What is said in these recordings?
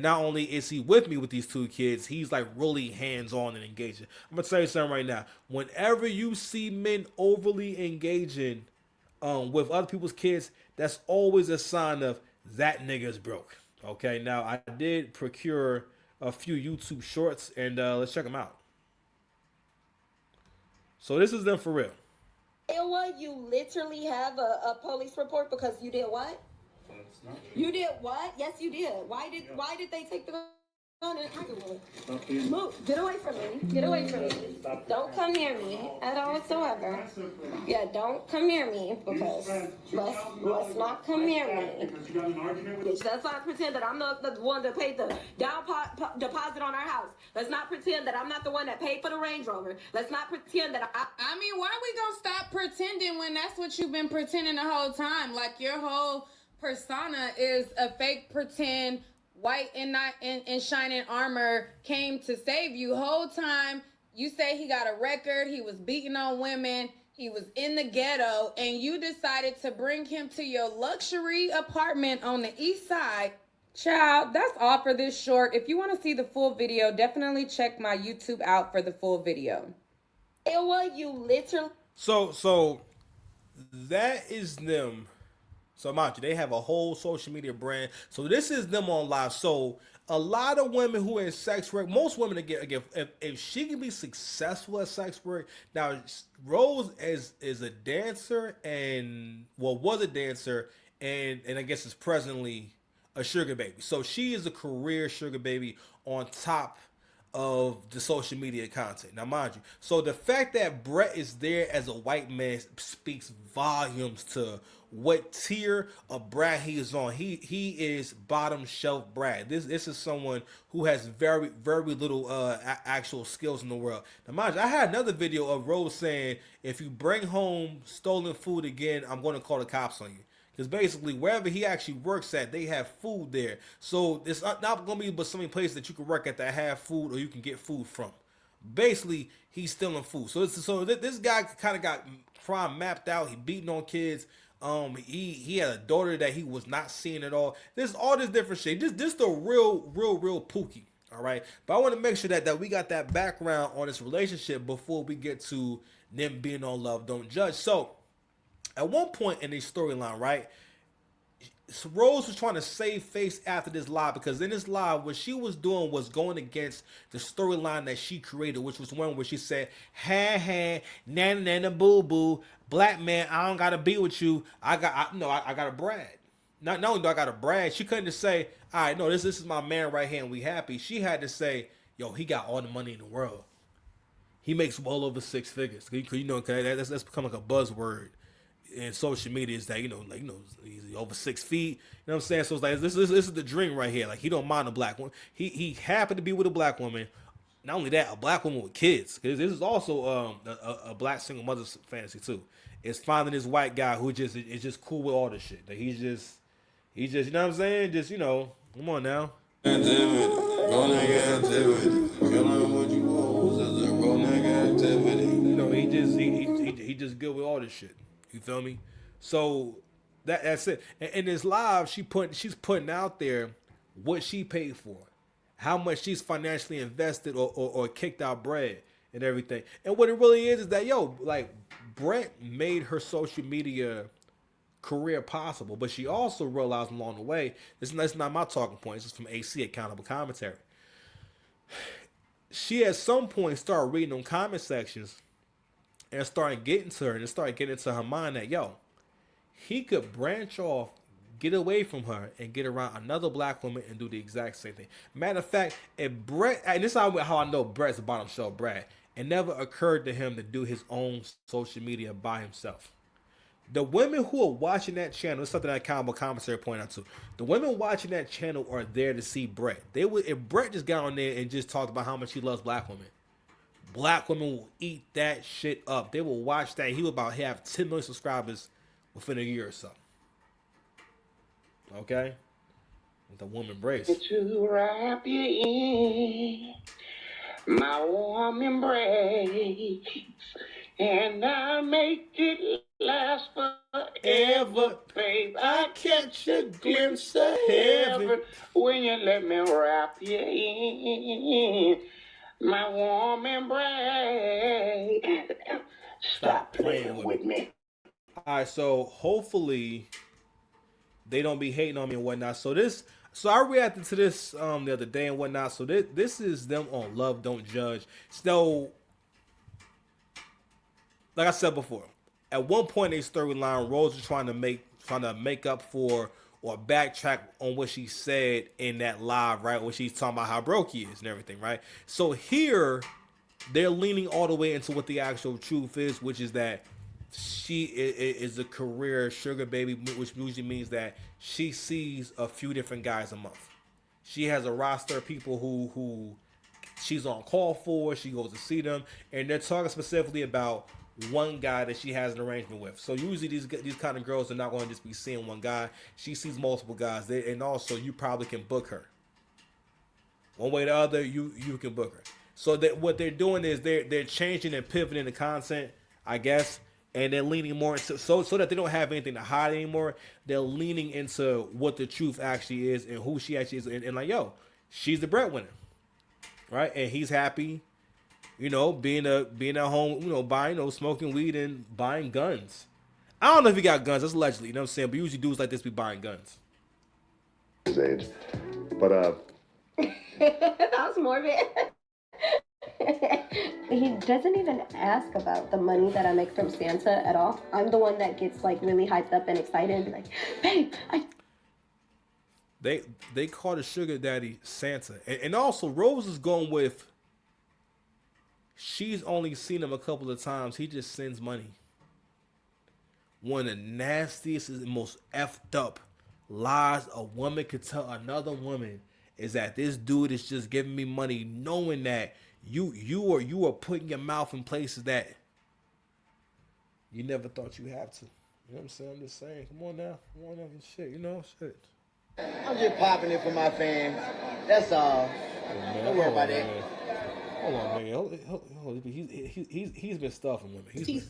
not only is he with me with these two kids, he's like really hands on and engaging. I'm gonna tell you something right now. Whenever you see men overly engaging with other people's kids, that's always a sign of that nigga's broke. Okay, now I did procure a few YouTube shorts, and let's check them out. So this is them for real. Iowa, you literally have a police report because you did what? You did what? Yes, you did. Why did they take the gun in Move. Get away from me. Get away from me. Don't come near me at all whatsoever. Yeah, don't come near me because let's not come near me. Bitch, let's not pretend that I'm the one that paid the down deposit on our house. Let's not pretend that I'm not the one that paid for the Range Rover. Let's not pretend that I mean, why are we gonna stop pretending when that's what you've been pretending the whole time? Like your whole persona is a fake pretend white and not in shining armor came to save you. Whole time you say he got a record, he was beating on women, he was in the ghetto, and you decided to bring him to your luxury apartment on the east side. Child, that's all for this short. If you want to see the full video, definitely check my YouTube out for the full video. Iowa, you literally. So that is them. So mind you, they have a whole social media brand. So this is them on live. So a lot of women who are in sex work, most women again, if she can be successful at sex work. Now Rose is a dancer and was a dancer and I guess is presently a sugar baby. So she is a career sugar baby on top of the social media content. Now, mind you, so the fact that Brett is there as a white man speaks volumes to what tier of Brad he is on. He is bottom shelf Brad. This is someone who has very little actual skills in the world. Now, mind you, I had another video of Rose saying, "If you bring home stolen food again, I'm going to call the cops on you." Because basically, wherever he actually works at, they have food there. So it's not going to be but so many places that you can work at that have food or you can get food from. Basically, he's stealing food. So this guy kind of got crime mapped out. He beating on kids. He had a daughter that he was not seeing at all. There's all this different shit. This the real Pookie. All right, but I want to make sure that we got that background on this relationship before we get to them being on Love Don't Judge. So at one point in the storyline, right, Rose was trying to save face after this live because in this live, what she was doing was going against the storyline that she created, which was one where she said, "Ha, nana nana boo boo, black man, I don't gotta be with you. I gotta brag." Not only do I gotta brag, she couldn't just say, "All right, no, this is my man right here and we happy." She had to say, "Yo, he got all the money in the world. He makes well over six figures." You know, that's become like a buzzword in social media is that he's over 6 feet. You know what I'm saying? So it's like this is the dream right here. Like he don't mind a black woman. He happened to be with a black woman. Not only that, a black woman with kids. Because this is also a black single mother's fantasy too. It's finding this white guy who just is just cool with all this shit. Like he's just you know what I'm saying? Just come on now. He just good with all this shit. You feel me? So that's it. And in this live, she's putting out there what she paid for, how much she's financially invested or kicked out bread and everything. And what it really is that like Brett made her social media career possible, but she also realized along the way, that's not my talking point. This is from AC Accountable Commentary. She at some point started reading them comment sections and started getting to her and it started getting into her mind that he could branch off, get away from her, and get around another black woman and do the exact same thing. Matter of fact, if Brett, and this is how I know Brett's a bottom shelf Brad, it never occurred to him to do his own social media by himself. The women who are watching that channel, it's something that Accountable Commissary pointed out too. The women watching that channel are there to see Brett. They would, if Brett just got on there and just talked about how much he loves black women, black women will eat that shit up. They will watch that. He will about have 10 million subscribers within a year or so. Okay? With the woman brace. To wrap you in my warm embrace, and I make it last for ever, babe, I catch a glimpse of heaven when you let me wrap you in my warm embrace. Stop playing with me. All right, so hopefully they don't be hating on me and whatnot. So I reacted to this the other day and whatnot. So this is them on Love Don't Judge. So, like I said before, at one point in storyline, Rose was trying to make up for or backtrack on what she said in that live, right? When she's talking about how broke he is and everything, right? So here they're leaning all the way into what the actual truth is, which is that she is a career sugar baby, which usually means that she sees a few different guys a month. She has a roster of people who she's on call for. She goes to see them, and they're talking specifically about one guy that she has an arrangement with. So usually these kind of girls are not going to just be seeing one guy. She sees multiple guys, and also you probably can book her one way or the other. You can book her. So that what they're doing is they're changing and pivoting the content, I guess, and they're leaning more into so that they don't have anything to hide anymore. They're leaning into what the truth actually is and who she actually is, and like, yo, she's the breadwinner, right? And he's happy, being at home, buying, smoking weed and buying guns. I don't know if he got guns. That's allegedly, you know what I'm saying. But usually dudes like this be buying guns. His age, but That was morbid. He doesn't even ask about the money that I make from Santa at all. I'm the one that gets like really hyped up and excited and be like, babe, They call the sugar daddy Santa, and also Rose is going with. She's only seen him a couple of times. He just sends money. One of the nastiest and most effed up lies a woman could tell another woman is that this dude is just giving me money, knowing that you are putting your mouth in places that you never thought you had to. You know what I'm saying? I'm just saying. Come on now, shit. Shit. I'm just popping it for my fans. That's all. Don't worry about that. Hold on, man. He's been stuffing women. He's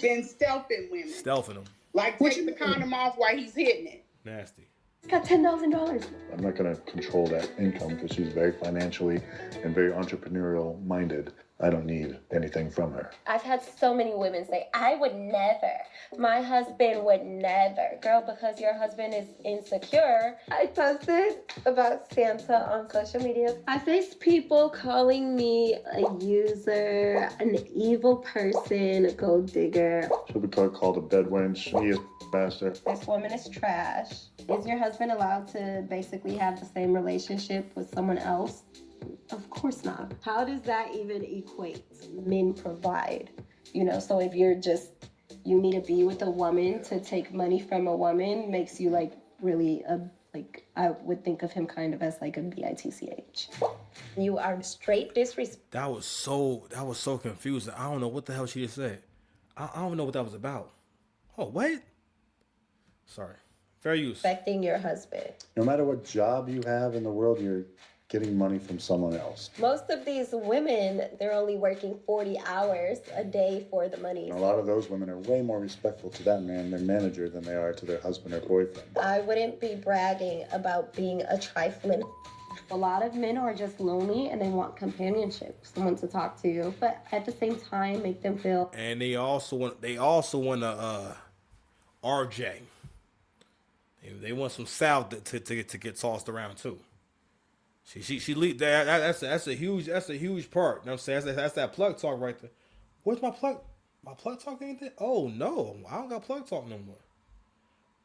been stealthing women. Stealthing them. Like taking the condom off while he's hitting it. Nasty. He's got $10,000. I'm not going to control that income because she's very financially and very entrepreneurial minded. I don't need anything from her. I've had so many women say, I would never. My husband would never. Girl, because your husband is insecure. I posted about Santa on social media. I faced people calling me a user, an evil person, a gold digger. She'll be called a dead wench. He is a bastard. This woman is trash. Is your husband allowed to basically have the same relationship with someone else? Of course not. How does that even equate? Men provide, so if you're you need to be with a woman to take money from a woman makes you really I would think of him kind of as a bitch. You are straight disrespect. That was so confusing. I don't know what the hell she just said. I don't know what that was about. Oh, what? Sorry. Fair use. Respecting your husband. No matter what job you have in the world, you're getting money from someone else. Most of these women, they're only working 40 hours a day for the money. And a lot of those women are way more respectful to that man, their manager, than they are to their husband or boyfriend. I wouldn't be bragging about being a trifling. A lot of men are just lonely and they want companionship, someone to talk to, but at the same time, make them feel. And they also want a RJ. They want some salve to get tossed around too. She lead that. That's a huge part. You know what I'm saying? That's that plug talk right there. Where's my plug? My plug talk ain't there? Oh no, I don't got plug talk no more.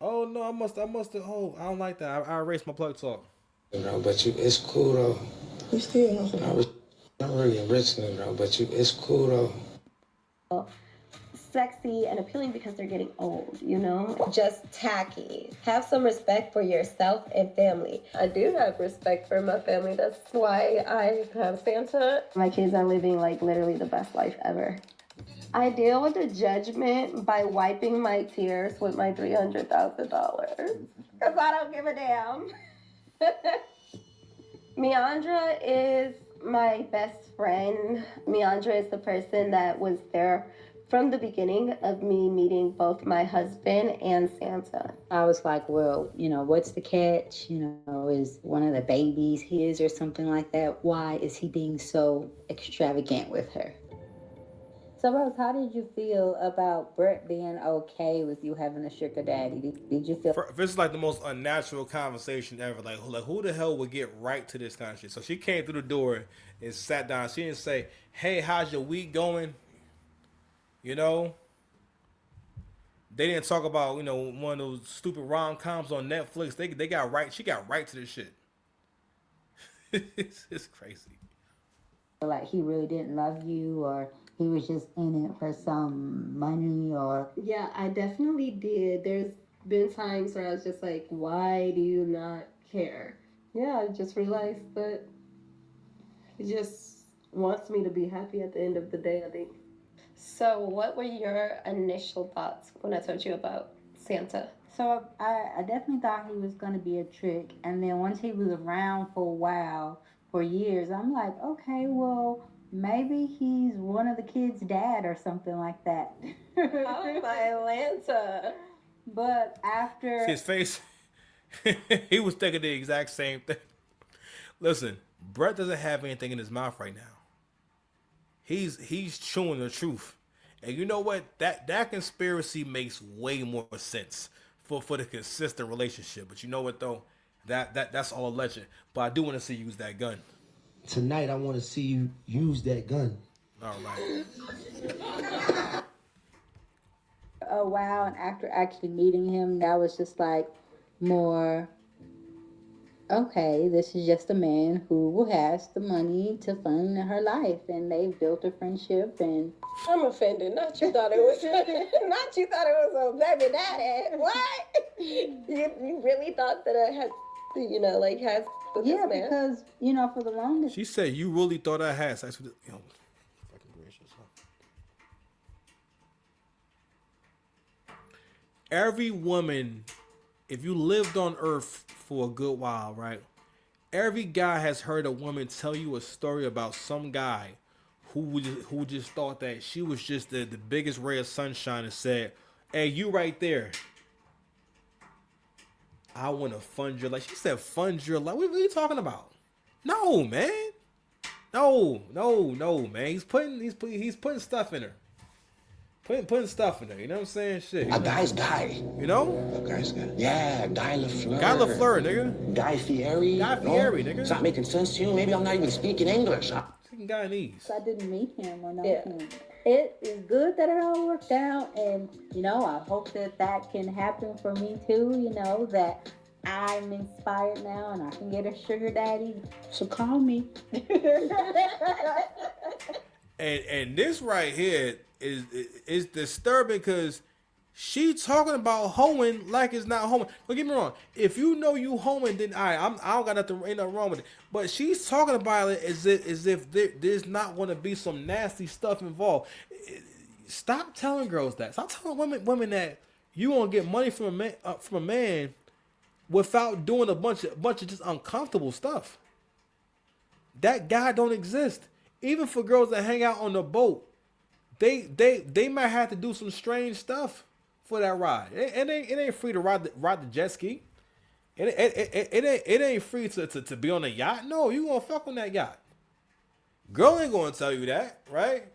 Oh no, I must have. Oh, I don't like that. I erased my plug talk. But it's cool though. You still I'm really rich though, but it's cool though. Sexy and appealing because they're getting old, Just tacky. Have some respect for yourself and family. I do have respect for my family. That's why I have Santa. My kids are living literally the best life ever. I deal with the judgment by wiping my tears with my $300,000 because I don't give a damn. Meandra is my best friend. Meandra is the person that was there From the beginning of me meeting both my husband and Santa, I was like, well, what's the catch? Is one of the babies his or something like that? Why is he being so extravagant with her? So, Rose, how did you feel about Brett being okay with you having a sugar daddy? Did you feel... This is like the most unnatural conversation ever. Like who the hell would get right to this kind of shit? So she came through the door and sat down. She didn't say, "Hey, how's your week going?" You know, they didn't talk about one of those stupid rom-coms on Netflix. They got right. She got right to this shit. It's crazy. like he really didn't love you, or he was just in it for some money, or... yeah, I definitely did. There's been times where I was just like, why do you not care? Yeah, I just realized that he just wants me to be happy at the end of the day, I think. So what were your initial thoughts when I told you about Santa? So I definitely thought he was going to be a trick. And then once he was around for a while, for years, I'm like, okay, well, maybe he's one of the kids' dad or something like that. Oh, my Atlanta. But after... See his face? He was thinking the exact same thing. Listen, Brett doesn't have anything in his mouth right now. He's chewing the truth. And you know what? That conspiracy makes way more sense for the consistent relationship. But you know what though? That's all a legend. But I do want to see you use that gun. Tonight I want to see you use that gun. All right. a while, and after actually meeting him, that was just like more, okay, this is just a man who has the money to fund her life, and they've built a friendship. And I'm offended. Not you thought it was. Not you thought it was a baby daddy. What? You really thought that I had, like has with this man? Because for the longest, She said, "You really thought I had sex with this?" Fucking gracious. Every woman, if you lived on Earth for a good while, right? Every guy has heard a woman tell you a story about some guy who just thought that she was just the biggest ray of sunshine and said, "Hey, you right there. I want to fund your life." She said, "Fund your life." What are you talking about? No, man. No, man. He's putting stuff in her. Putting stuff in there, you know what I'm saying? Shit. A guy's guy. You know? A guy's guy. Yeah, Guy Lafleur. Guy Lafleur, nigga. Guy Fieri. Guy Fieri, nigga. It's not making sense to you? Maybe I'm not even speaking English. Fucking Guyanese. I didn't meet him or know him. It is good that it all worked out, and I hope that can happen for me too. That I'm inspired now and I can get a sugar daddy. So call me. And this right here is disturbing because she talking about hoeing like it's not hoeing. Don't get me wrong. If you know you hoeing, then I don't got nothing, ain't nothing wrong with it. But she's talking about it as if there's not going to be some nasty stuff involved. Stop telling girls that. Stop telling women that you gonna get money from a man without doing a bunch of just uncomfortable stuff. That guy don't exist. Even for girls that hang out on the boat, they might have to do some strange stuff for that ride. It ain't free to ride the jet ski. It ain't free to be on a yacht. No, you gonna fuck on that yacht. Girl ain't gonna tell you that, right?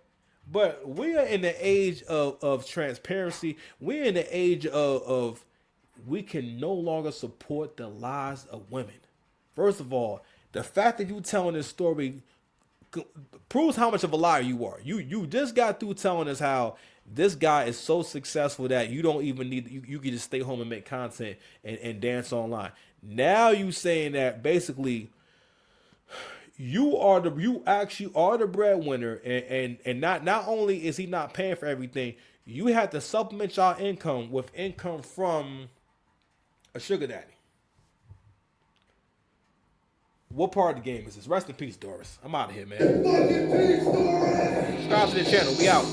But we are in the age of transparency. We're in the age of we can no longer support the lies of women. First of all, the fact that you telling this story proves how much of a liar you are. You just got through telling us how this guy is so successful that you don't even need you can just stay home and make content and dance online. Now you saying that basically you actually are the breadwinner, and not only is he not paying for everything, you have to supplement your income with income from a sugar daddy. What part of the game is this? Rest in peace, Doris. I'm out of here, man. Subscribe to the channel. We out.